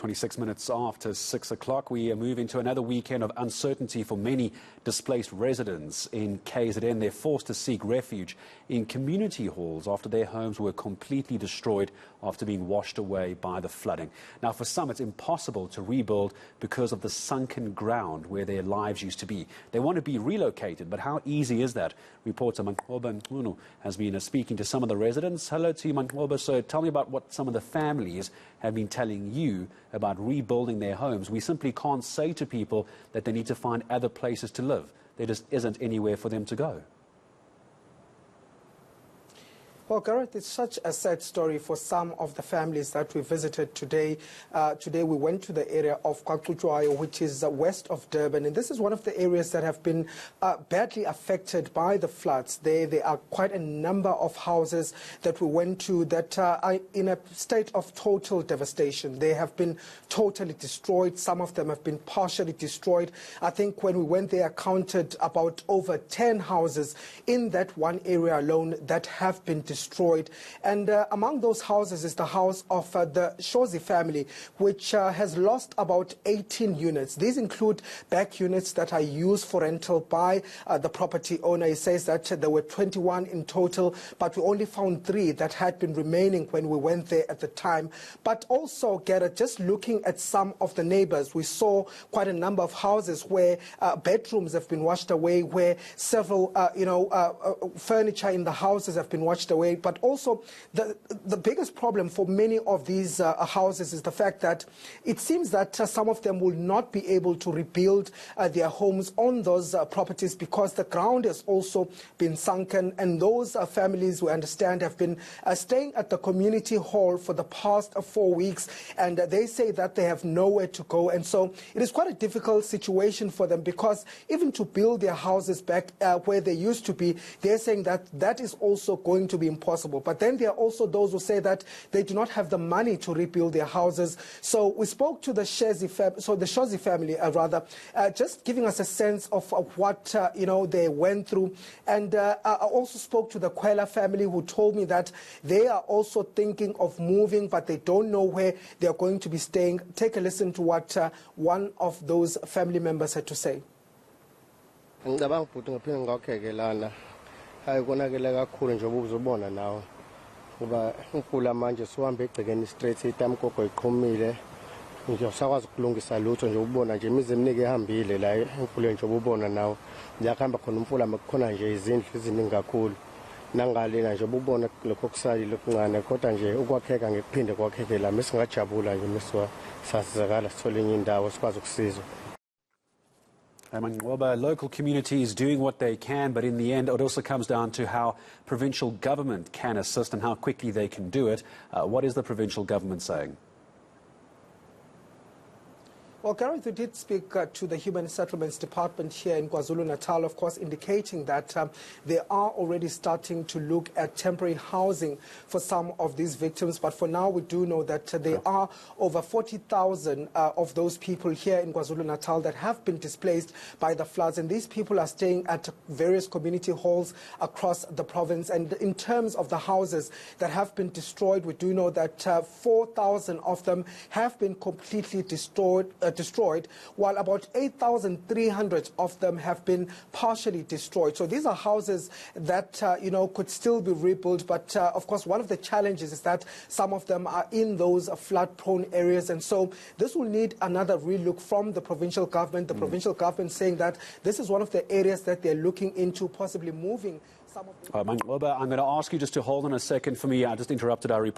26 minutes after 6 o'clock, we move into another weekend of uncertainty for many displaced residents in KZN. They're forced to seek refuge in community halls after their homes were completely destroyed after being washed away by the flooding. Now, for some, it's impossible to rebuild because of the sunken ground where their lives used to be. They want to be relocated, but how easy is that? Reporter Manqoba Mchunu has been speaking to some of the residents. Hello to you, Manqoba. So tell me about what some of the families have been telling you about rebuilding their homes. We simply can't say to people that they need to find other places to live. There just isn't anywhere for them to go. Well, Gareth, it's such a sad story for some of the families that we visited today. Today we went to the area of KwaZulu-Natal, which is west of Durban, and this is one of the areas that have been badly affected by the floods. There are quite a number of houses that we went to that are in a state of total devastation. They have been totally destroyed. Some of them have been partially destroyed. I think when we went there, I counted about over 10 houses in that one area alone that have been destroyed. And among those houses is the house of the Shozi family, which has lost about 18 units. These include back units that are used for rental by the property owner. He says that there were 21 in total, but we only found 3 that had been remaining when we went there at the time. But also, Gareth, just looking at some of the neighbors, we saw quite a number of houses where bedrooms have been washed away, where several furniture in the houses have been washed away. But also the biggest problem for many of these houses is the fact that it seems that some of them will not be able to rebuild their homes on those properties because the ground has also been sunken, and those families, we understand, have been staying at the community hall for the past 4 weeks, and they say that they have nowhere to go. And so it is quite a difficult situation for them because even to build their houses back where they used to be, they're saying that that is also going to be impossible. But then there are also those who say that they do not have the money to rebuild their houses. So we spoke to the Shozi family, just giving us a sense of what they went through. And I also spoke to the Kwela family, who told me that they are also thinking of moving, but they don't know where they are going to be staying. Take a listen to what one of those family members had to say. Hayi konakele kakhulu nje ubuzobona nawo kuba umfula manje sihambe egcekeni straight itamkoko iqhumile nje usakwazi ukulungisa lutho nje ubona nje imizi eminingi ehambile la umfula nje ubona nawo ngiyakhamba khona umfula makukhona nje izindlu eziningi kakhulu nangalena nje ubona lokho kusayile okuncane kodwa nje ukwakheka ngekuphinde kwakheke la mesingajabula nje meswa sasizakala sithola enye indawo sikwazi ukusizwa. Manqoba, local communities doing what they can, but in the end it also comes down to how provincial government can assist and how quickly they can do it. What is the provincial government saying? Well, Gareth, we did speak to the Human Settlements Department here in KwaZulu-Natal, of course, indicating that they are already starting to look at temporary housing for some of these victims. But for now, we do know that there are over 40,000 of those people here in KwaZulu-Natal that have been displaced by the floods. And these people are staying at various community halls across the province. And in terms of the houses that have been destroyed, we do know that 4,000 of them have been completely destroyed, while about 8,300 of them have been partially destroyed. So these are houses that could still be rebuilt, but of course one of the challenges is that some of them are in those flood-prone areas, and so this will need another relook from the provincial government. The provincial government saying that this is one of the areas that they're looking into, possibly moving some of the... Manqoba, I'm going to ask you just to hold on a second for me. I just interrupted our report.